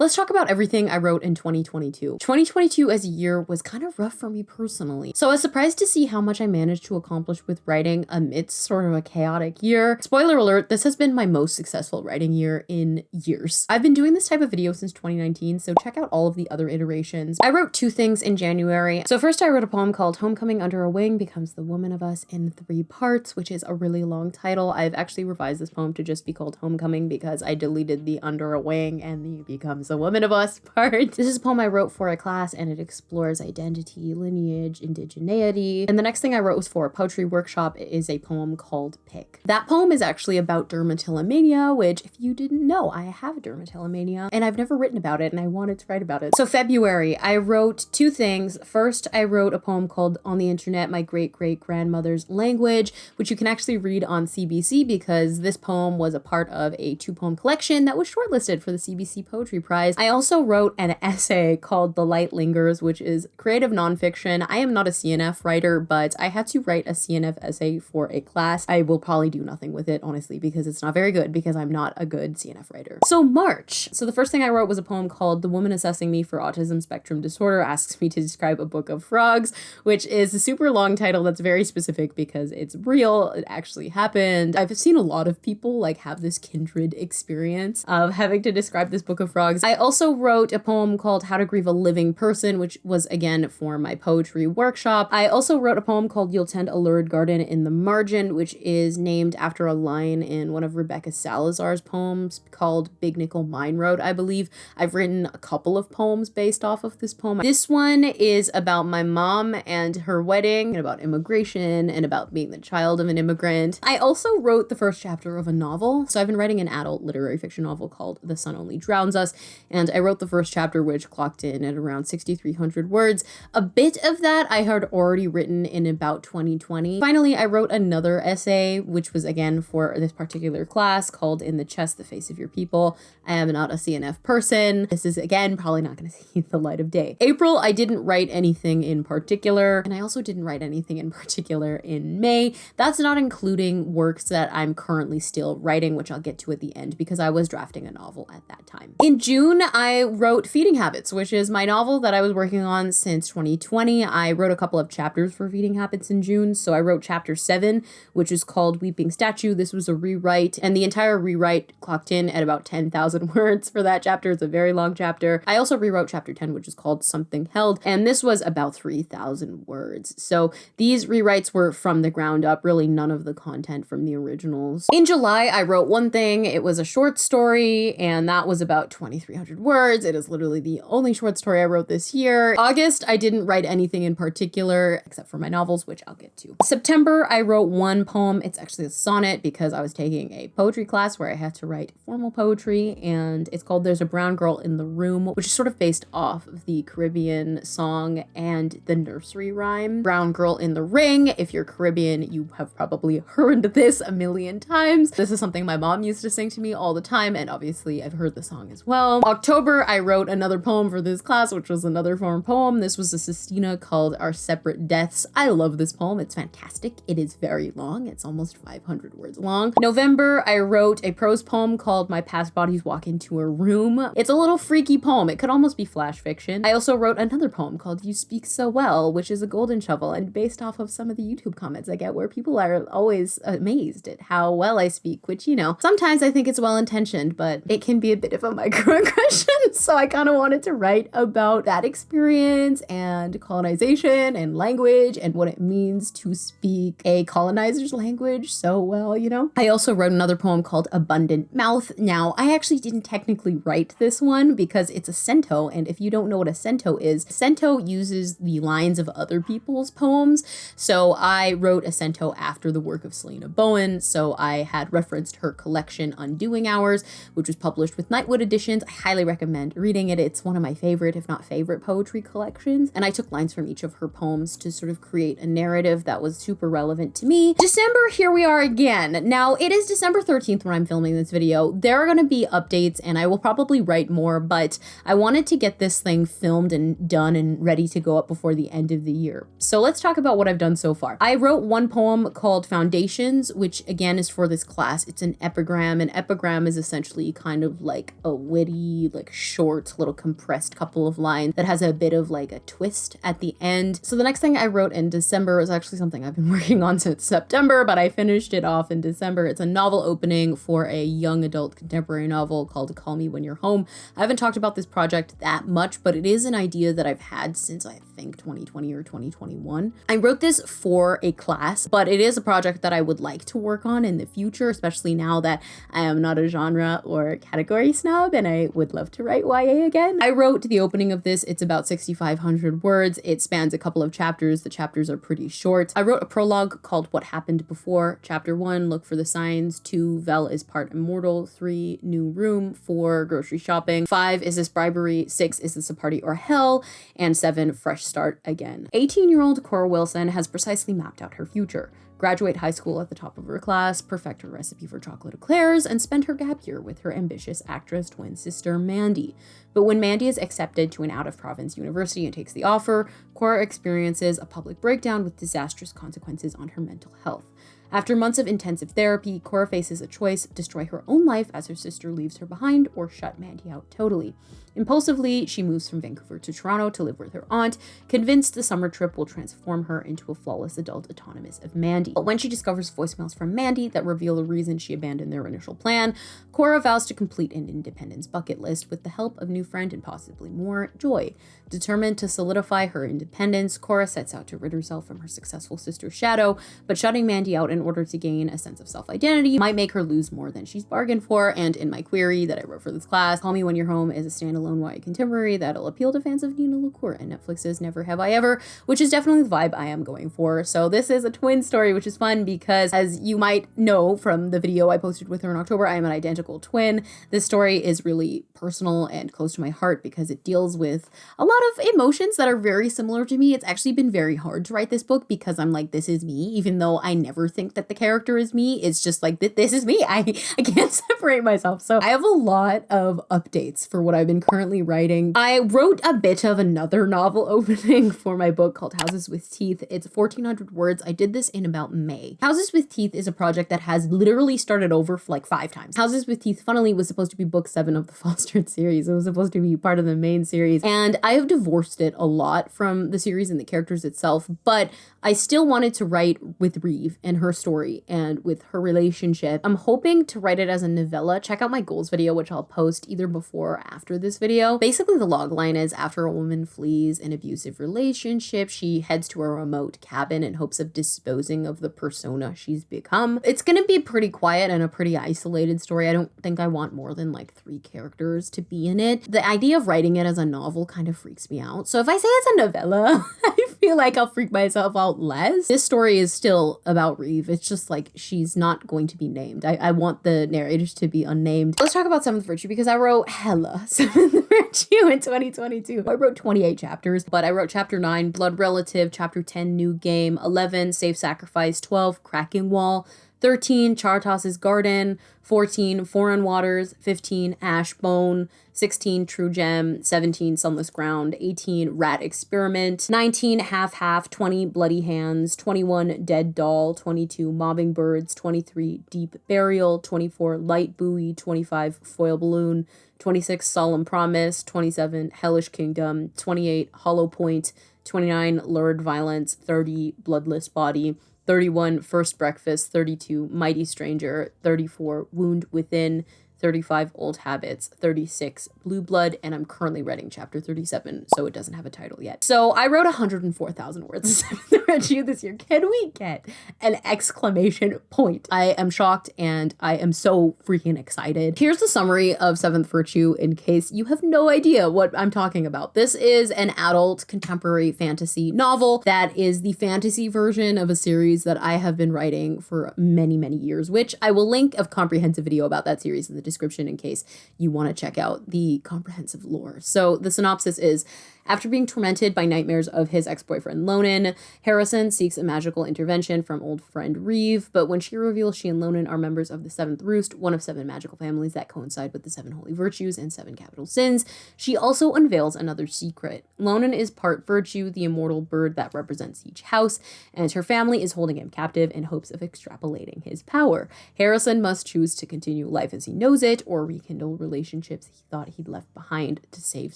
Let's talk about everything I wrote in 2022. 2022 as a year was kind of rough for me personally. So I was surprised to see how much I managed to accomplish with writing amidst sort of a chaotic year. Spoiler alert, this has been my most successful writing year in years. I've been doing this type of video since 2019, so check out all of the other iterations. I wrote 2 things in January. So first I wrote a poem called Homecoming Under a Wing Becomes the Woman of Us in 3 parts, which is a really long title. I've actually revised this poem to just be called Homecoming because I deleted the under a wing and the becomes a woman of us part. This is a poem I wrote for a class and it explores identity, lineage, indigeneity. And the next thing I wrote was for a poetry workshop. It is a poem called Pick. That poem is actually about dermatillomania, which if you didn't know, I have dermatillomania and I've never written about it and I wanted to write about it. So February, I wrote 2 things. First, I wrote a poem called On the Internet, My Great-Great-Grandmother's Language, which you can actually read on CBC because this poem was a part of a 2-poem collection that was shortlisted for the CBC Poetry Prize. I also wrote an essay called The Light Lingers, which is creative nonfiction. I am not a CNF writer, but I had to write a CNF essay for a class. I will probably do nothing with it, honestly, because it's not very good because I'm not a good CNF writer. So March. So the first thing I wrote was a poem called The Woman Assessing Me for Autism Spectrum Disorder Asks Me to Describe a Book of Frogs, which is a super long title that's very specific because it's real. It actually happened. I've seen a lot of people like have this kindred experience of having to describe this book of frogs. I also wrote a poem called How to Grieve a Living Person, which was again for my poetry workshop. I also wrote a poem called You'll Tend a Lurid Garden in the Margin, which is named after a line in one of Rebecca Salazar's poems called Big Nickel Mine Road, I believe. I've written a couple of poems based off of this poem. This one is about my mom and her wedding, and about immigration, and about being the child of an immigrant. I also wrote the first chapter of a novel. So I've been writing an adult literary fiction novel called The Sun Only Drowns Us, and I wrote the first chapter, which clocked in at around 6,300 words. A bit of that I had already written in about 2020. Finally, I wrote another essay, which was again for this particular class called In the Chest, the Face of Your People. I am not a CNF person. This is again probably not going to see the light of day. April, I didn't write anything in particular, and I also didn't write anything in particular in May. That's not including works that I'm currently still writing, which I'll get to at the end because I was drafting a novel at that time. In June, I wrote Feeding Habits, which is my novel that I was working on since 2020. I wrote a couple of chapters for Feeding Habits in June. So I wrote chapter 7, which is called Weeping Statue. This was a rewrite, and the entire rewrite clocked in at about 10,000 words for that chapter. It's a very long chapter. I also rewrote chapter 10, which is called Something Held, and this was about 3,000 words. So these rewrites were from the ground up, really none of the content from the originals. In July, I wrote one thing. It was a short story, and that was about 2,300 words. It is literally the only short story I wrote this year. August, I didn't write anything in particular, except for my novels, which I'll get to. September, I wrote one poem. It's actually a sonnet because I was taking a poetry class where I had to write formal poetry, and it's called There's a Brown Girl in the Room, which is sort of based off of the Caribbean song and the nursery rhyme. Brown Girl in the Ring. If you're Caribbean, you have probably heard this a million times. This is something my mom used to sing to me all the time, and obviously I've heard the song as well. October, I wrote another poem for this class, which was another form poem. This was a sestina called Our Separate Deaths. I love this poem. It's fantastic. It is very long. It's almost 500 words long. November, I wrote a prose poem called My Past Bodies Walk Into a Room. It's a little freaky poem. It could almost be flash fiction. I also wrote another poem called You Speak So Well, which is a golden shovel and based off of some of the YouTube comments I get where people are always amazed at how well I speak, which, you know, sometimes I think it's well-intentioned, but it can be a bit of a microaggression. So I kind of wanted to write about that experience and colonization and language and what it means to speak a colonizer's language so well, you know? I also wrote another poem called Abundant Mouth. Now, I actually didn't technically write this one because it's a cento, and if you don't know what a cento is, cento uses the lines of other people's poems. So I wrote a cento after the work of Selena Bowen, so I had referenced her collection Undoing Hours, which was published with Nightwood Editions. I highly recommend reading it. It's one of my favorite, if not favorite, poetry collections, and I took lines from each of her poems to sort of create a narrative that was super relevant to me. December, here we are again. Now, it is December 13th when I'm filming this video. There are going to be updates, and I will probably write more, but I wanted to get this thing filmed and done and ready to go up before the end of the year. So let's talk about what I've done so far. I wrote one poem called Foundations, which again is for this class. It's an epigram. An epigram is essentially kind of like a witty witty, like short, little compressed couple of lines that has a bit of like a twist at the end. So the next thing I wrote in December was actually something I've been working on since September, but I finished it off in December. It's a novel opening for a young adult contemporary novel called Call Me When You're Home. I haven't talked about this project that much, but it is an idea that I've had since I think 2020 or 2021. I wrote this for a class, but it is a project that I would like to work on in the future, especially now that I am not a genre or category snob and I would love to write YA again. I wrote the opening of this. It's about 6,500 words. It spans a couple of chapters. The chapters are pretty short. I wrote a prologue called What Happened Before. Chapter 1, Look for the Signs. 2, Vel is Part Immortal. 3, New Room. 4, Grocery Shopping. 5, Is This Bribery? 6, Is This a Party or Hell? And 7, Fresh Start Again. 18-year-old Cora Wilson has precisely mapped out her future. Graduate high school at the top of her class, perfect her recipe for chocolate eclairs, and spend her gap year with her ambitious actress twin sister Mandy. But when Mandy is accepted to an out-of-province university and takes the offer, Cora experiences a public breakdown with disastrous consequences on her mental health. After months of intensive therapy, Cora faces a choice: destroy her own life as her sister leaves her behind, or shut Mandy out totally. Impulsively, she moves from Vancouver to Toronto to live with her aunt, convinced the summer trip will transform her into a flawless adult autonomous of Mandy. But when she discovers voicemails from Mandy that reveal the reason she abandoned their initial plan, Cora vows to complete an independence bucket list with the help of new friend and possibly more Joy. Determined to solidify her independence, Cora sets out to rid herself from her successful sister's shadow, but shutting Mandy out in order to gain a sense of self-identity might make her lose more than she's bargained for. And in my query that I wrote for this class, Call Me When You're Home is a standalone YA contemporary that'll appeal to fans of Nina LaCour and Netflix's Never Have I Ever, which is definitely the vibe I am going for. So this is a twin story, which is fun because, as you might know from the video I posted with her in October, I am an identical twin. This story is really personal and close to my heart because it deals with a lot of emotions that are very similar to me. It's actually been very hard to write this book because I'm like, this is me, even though I never think that the character is me. It's just like, this is me. I can't separate myself. So I have a lot of updates for what I've been currently writing. I wrote a bit of another novel opening for my book called Houses with Teeth. It's 1,400 words. I did this in about May. Houses with Teeth is a project that has literally started over for like 5 times. Houses with Teeth, funnily, was supposed to be book 7 of the Fostered series. It was supposed to be part of the main series, and I have divorced it a lot from the series and the characters itself, but I still wanted to write with Reeve and her story and with her relationship. I'm hoping to write it as a novella. Check out my goals video, which I'll post either before or after this video. Basically, the log line is: after a woman flees an abusive relationship, she heads to a remote cabin in hopes of disposing of the persona she's become. It's gonna be pretty quiet and a pretty isolated story. I don't think I want more than like 3 characters to be in it. The idea of writing it as a novel kind of freaks me out. So if I say it's a novella, I feel like I'll freak myself out less. This story is still about Reeve. It's just like she's not going to be named. I want the narrators to be unnamed. Let's talk about Seventh Virtue because I wrote hella Seventh Virtue in 2022. I wrote 28 chapters, but I wrote chapter 9, Blood Relative, chapter 10, New Game, 11, Safe Sacrifice, 12, Cracking Wall, 13, Chartas's Garden, 14, Foreign Waters, 15, Ash Bone, 16, True Gem, 17, Sunless Ground, 18, Rat Experiment, 19, Half Half, 20, Bloody Hands, 21, Dead Doll, 22, Mobbing Birds, 23, Deep Burial, 24, Light Buoy, 25, Foil Balloon, 26, Solemn Promise, 27, Hellish Kingdom, 28, Hollow Point, 29, Lurid Violence, 30, Bloodless Body, 31, First Breakfast, 32, Mighty Stranger, 34, Wound Within, 35, Old Habits, 36, Blue Blood, and I'm currently writing chapter 37, so it doesn't have a title yet. So I wrote 104,000 words of Seventh Virtue this year. Can we get an exclamation point? I am shocked and I am so freaking excited. Here's the summary of Seventh Virtue in case you have no idea what I'm talking about. This is an adult contemporary fantasy novel that is the fantasy version of a series that I have been writing for many, many years, which I will link a comprehensive video about that series in the description in case you want to check out the comprehensive lore. So the synopsis is: after being tormented by nightmares of his ex-boyfriend Lonan, Harrison seeks a magical intervention from old friend Reeve, but when she reveals she and Lonan are members of the Seventh Roost, one of 7 magical families that coincide with the 7 holy virtues and 7 capital sins, she also unveils another secret. Lonan is part virtue, the immortal bird that represents each house, and her family is holding him captive in hopes of extrapolating his power. Harrison must choose to continue life as he knows lose it or rekindle relationships he thought he'd left behind to save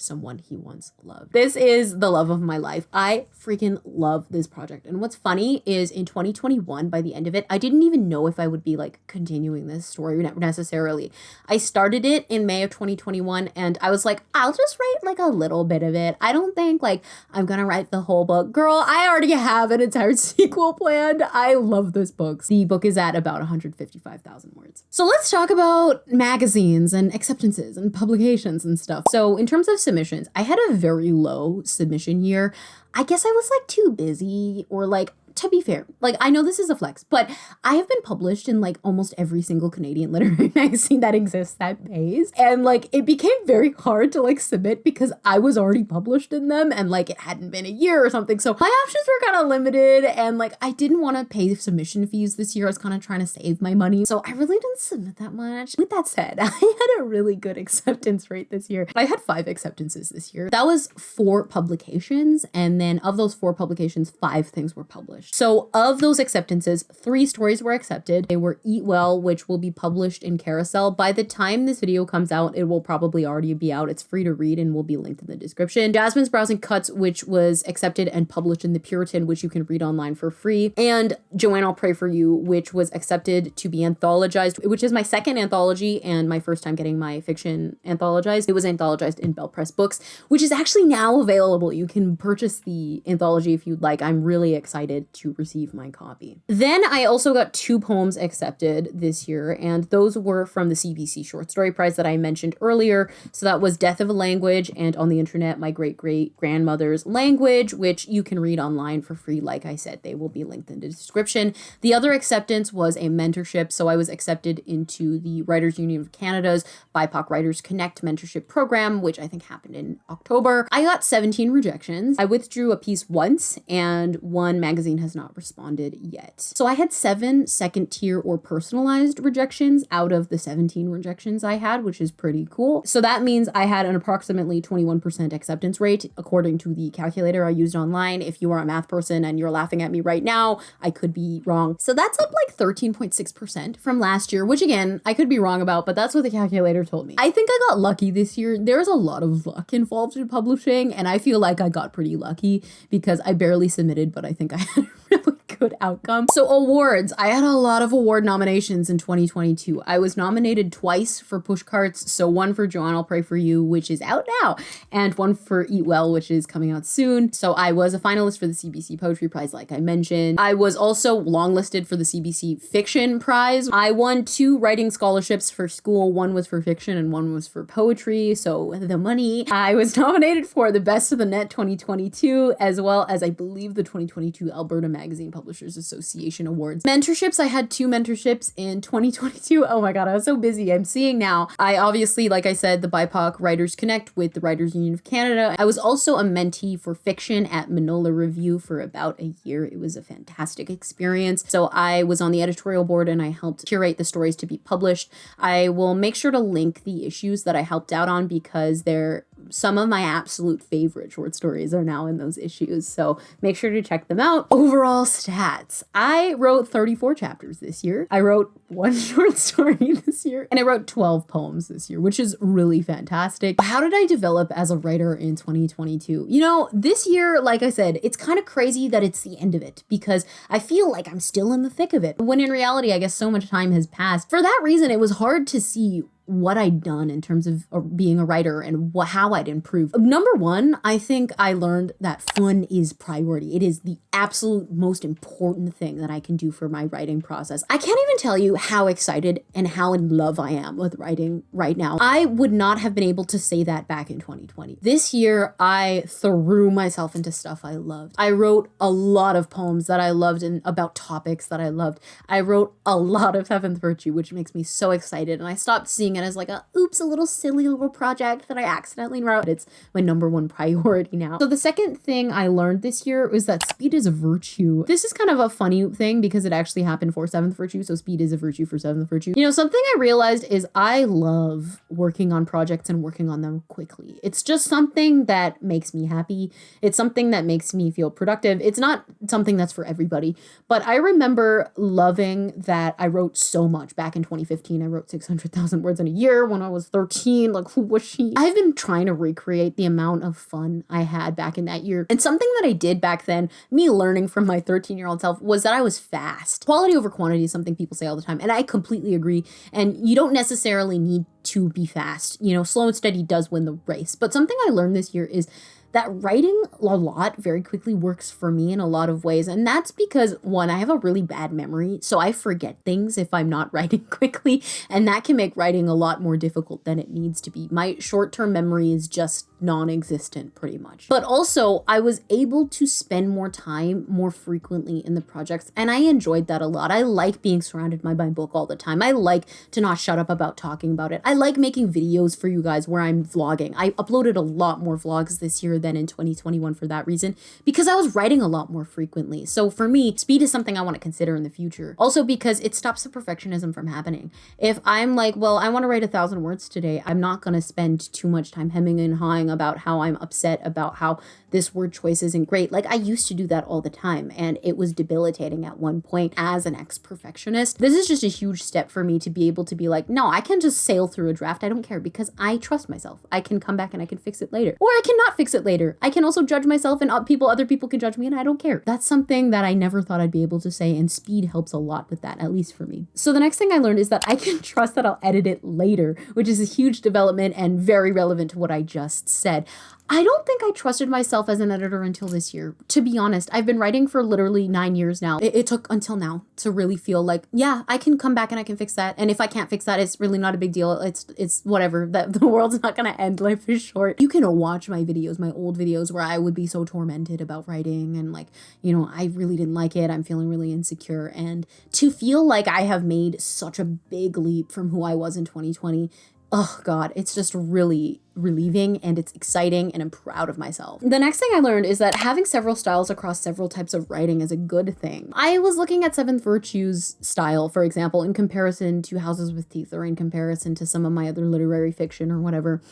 someone he once loved. This is the love of my life. I freaking love this project. And what's funny is in 2021, by the end of it, I didn't even know if I would be like continuing this story necessarily. I started it in May of 2021 and I was like, I'll just write like a little bit of it. I don't think like I'm gonna write the whole book. Girl, I already have an entire sequel planned. I love this book. The book is at about 155,000 words. So let's talk about magazines and acceptances and publications and stuff. So in terms of submissions, I had a very low submission year. I guess I was like too busy, or like, to be fair, like I know this is a flex, but I have been published in like almost every single Canadian literary magazine that exists that pays. And like it became very hard to like submit because I was already published in them and like it hadn't been a year or something. So my options were kind of limited and like I didn't want to pay submission fees this year. I was kind of trying to save my money. So I really didn't submit that much. With that said, I had a really good acceptance rate this year. I had 5 acceptances this year. That was 4 publications. And then of those 4 publications, 5 things were published. So of those acceptances, 3 stories were accepted. They were Eat Well, which will be published in CAROUSEL. By the time this video comes out, it will probably already be out. It's free to read and will be linked in the description. Jasmine's Browsing Cuts, which was accepted and published in The Puritan, which you can read online for free. And Joanne, I'll Pray For You, which was accepted to be anthologized, which is my second anthology and my first time getting my fiction anthologized. It was anthologized in Bell Press Books, which is actually now available. You can purchase the anthology if you'd like. I'm really excited to receive my copy. Then I also got 2 poems accepted this year, and those were from the CBC Short Story Prize that I mentioned earlier. So that was Death of a Language and On the Internet, My Great-Great-Grandmother's Language, which you can read online for free. Like I said, they will be linked in the description. The other acceptance was a mentorship. So I was accepted into the Writers Union of Canada's BIPOC Writers Connect mentorship program, which I think happened in October. I got 17 rejections. I withdrew a piece once, and one magazine has not responded yet. So I had 7 second tier or personalized rejections out of the 17 rejections I had, which is pretty cool. So that means I had an approximately 21% acceptance rate according to the calculator I used online. If you are a math person and you're laughing at me right now, I could be wrong. So that's up like 13.6% from last year, which again, I could be wrong about, but that's what the calculator told me. I think I got lucky this year. There's a lot of luck involved in publishing, and I feel like I got pretty lucky because I barely submitted, but I think I had a really good outcome. So awards, I had a lot of award nominations in 2022. I was nominated twice for push carts. So one for Joanne, I'll Pray For You, which is out now, and one for Eat Well, which is coming out soon. So I was a finalist for the CBC Poetry Prize, like I mentioned. I was also longlisted for the CBC Fiction Prize. I won 2 writing scholarships for school. One was for fiction and one was for poetry. So the money. I was nominated for the Best of the Net 2022, as well as I believe the 2022 Alberta Magazine Publishers Association Awards. Mentorships, I had 2 mentorships in 2022. Oh my God, I was so busy. I'm seeing now. I obviously, like I said, the BIPOC Writers Connect with the Writers Union of Canada. I was also a mentee for fiction at Manola Review for about a year. It was a fantastic experience. So I was on the editorial board and I helped curate the stories to be published. I will make sure to link the issues that I helped out on because they're some of my absolute favorite short stories are now in those issues. So make sure to check them out. Overall stats. I wrote 34 chapters this year. I wrote 1 short story this year, and I wrote 12 poems this year, which is really fantastic. How did I develop as a writer in 2022? You know, this year, like I said, it's kind of crazy that it's the end of it because I feel like I'm still in the thick of it. When in reality, I guess so much time has passed. For that reason, it was hard to see what I'd done in terms of being a writer and how I'd improve. Number 1, I think I learned that fun is priority. It is the absolute most important thing that I can do for my writing process. I can't even tell you how excited and how in love I am with writing right now. I would not have been able to say that back in 2020. This year, I threw myself into stuff I loved. I wrote a lot of poems that I loved and about topics that I loved. I wrote a lot of Seventh Virtue, which makes me so excited. And I stopped seeing it as like a little silly little project that I accidentally wrote. It's my number 1 priority now. So the second thing I learned this year was that speed is a virtue. This is kind of a funny thing because it actually happened for Seventh Virtue. So speed is a virtue for Seventh Virtue. You know, something I realized is I love working on projects and working on them quickly. It's just something that makes me happy. It's something that makes me feel productive. It's not something that's for everybody, but I remember loving that I wrote so much back in 2015. I wrote 600,000 words in a year when I was 13. Like, who was she? I've been trying to recreate the amount of fun I had back in that year. And something that I did back then, me learning from my 13-year-old self, was that I was fast. Quality over quantity is something people say all the time, and I completely agree. And you don't necessarily need to be fast. You know, slow and steady does win the race. But something I learned this year is that writing a lot very quickly works for me in a lot of ways. And that's because, one, I have a really bad memory, so I forget things if I'm not writing quickly, and that can make writing a lot more difficult than it needs to be. My short-term memory is just non-existent pretty much. But also, I was able to spend more time more frequently in the projects, and I enjoyed that a lot. I like being surrounded by my book all the time. I like to not shut up about talking about it. I like making videos for you guys where I'm vlogging. I uploaded a lot more vlogs this year than in 2021 for that reason, because I was writing a lot more frequently. So for me, speed is something I want to consider in the future. Also because it stops the perfectionism from happening. If I'm like, well, I want to write 1,000 words today, I'm not going to spend too much time hemming and hawing about how I'm upset about how this word choice isn't great. Like, I used to do that all the time, and it was debilitating at one point as an ex-perfectionist. This is just a huge step for me to be able to be like, no, I can just sail through a draft. I don't care, because I trust myself. I can come back and I can fix it later, or I cannot fix it later. I can also judge myself, and other people can judge me, and I don't care. That's something that I never thought I'd be able to say, and speed helps a lot with that, at least for me. So the next thing I learned is that I can trust that I'll edit it later, which is a huge development and very relevant to what I just said. I don't think I trusted myself as an editor until this year. To be honest, I've been writing for literally 9 years now. It took until now to really feel like, yeah, I can come back and I can fix that. And if I can't fix that, it's really not a big deal. It's whatever. That the world's not going to end. Life is short. You can watch my videos, my old videos, where I would be so tormented about writing and like, you know, I really didn't like it. I'm feeling really insecure. And to feel like I have made such a big leap from who I was in 2020, oh God, it's just really relieving, and it's exciting, and I'm proud of myself. The next thing I learned is that having several styles across several types of writing is a good thing. I was looking at Seventh Virtue's style, for example, in comparison to Houses with Teeth, or in comparison to some of my other literary fiction or whatever.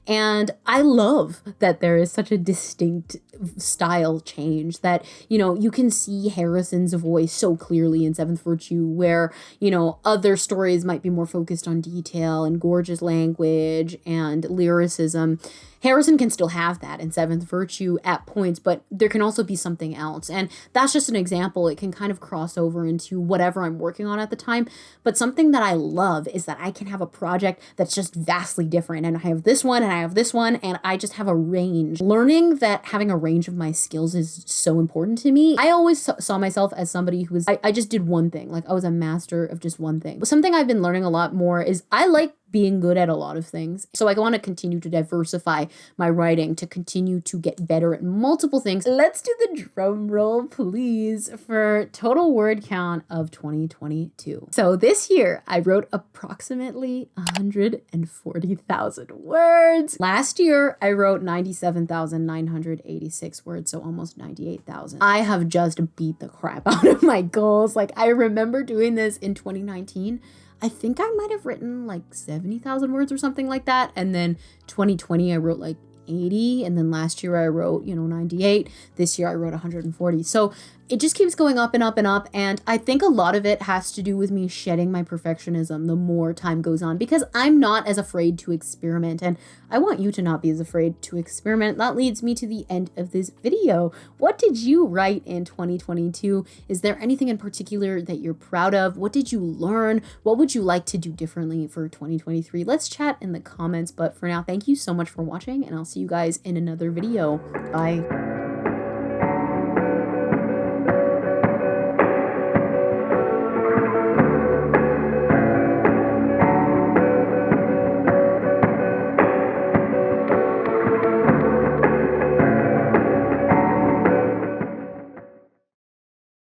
And I love that there is such a distinct style change, that, you know, you can see Harrison's voice so clearly in Seventh Virtue, where, you know, other stories might be more focused on detail and gorgeous language and lyricism. Harrison can still have that in Seventh Virtue at points, but there can also be something else. And that's just an example. It can kind of cross over into whatever I'm working on at the time. But something that I love is that I can have a project that's just vastly different. And I have this one and I have this one, and I just have a range. Learning that having a range of my skills is so important to me. I always saw myself as somebody who was, I just did one thing. Like, I was a master of just one thing. But something I've been learning a lot more is I like being good at a lot of things. So I want to continue to diversify my writing, to continue to get better at multiple things. Let's do the drum roll, please, for total word count of 2022. So this year, I wrote approximately 140,000 words. Last year, I wrote 97,986 words, so almost 98,000. I have just beat the crap out of my goals. Like, I remember doing this in 2019. I think I might have written like 70,000 words or something like that. And then 2020, I wrote like 80. And then last year I wrote, 98. This year I wrote 140. So it just keeps going up and up and up. And I think a lot of it has to do with me shedding my perfectionism the more time goes on, because I'm not as afraid to experiment. And I want you to not be as afraid to experiment. That leads me to the end of this video. What did you write in 2022? Is there anything in particular that you're proud of? What did you learn? What would you like to do differently for 2023? Let's chat in the comments. But for now, thank you so much for watching, and I'll see you guys in another video. Bye.